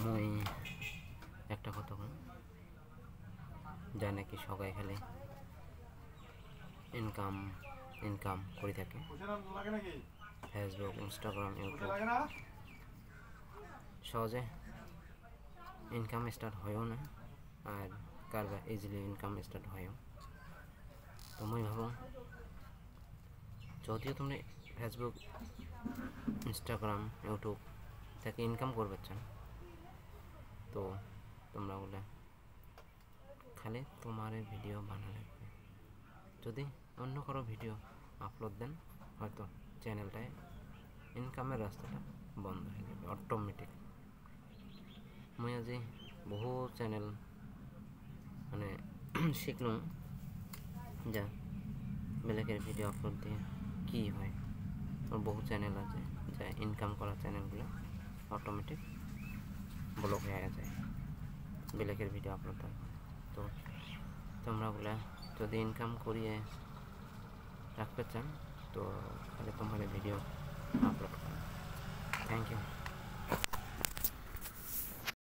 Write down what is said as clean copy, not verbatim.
মুই একটা কথা কম যা নাকি সবাই খালি ইনকাম করে থাকে ফেসবুক ইনস্টাগ্রাম ইউটিউব সহজে ইনকাম স্টার্ট হয়ও না আর কারবা ইজিলি ইনকাম স্টার্ট হয়ও। তো মুই ভাবো যদিও তুমি ফেসবুক ইনস্টাগ্রাম ইউটিউব থেকে ইনকাম করবে চান তো তোমরা বলে খালি তোমার ভিডিও বানা লাগবে। যদি অন্য কারো ভিডিও আপলোড দেন হয়তো চ্যানেলটায় ইনকামের রাস্তাটা বন্ধ হয়ে যাবে অটোমেটিক। মুই আজি বহু চ্যানেল মানে শিখলাম যা বেলেগের ভিডিও আপলোড দিয়ে কী হয়। ওর বহু চ্যানেল আছে যা ইনকাম করা চ্যানেলগুলো অটোমেটিক ব্লক হয়ে যায় বেলেগের ভিডিও আপলোড দেওয়ার। তো তোমরা ওগুলা যদি ইনকাম করিয়ে রাখতে চান তো খালি তোমার ভিডিও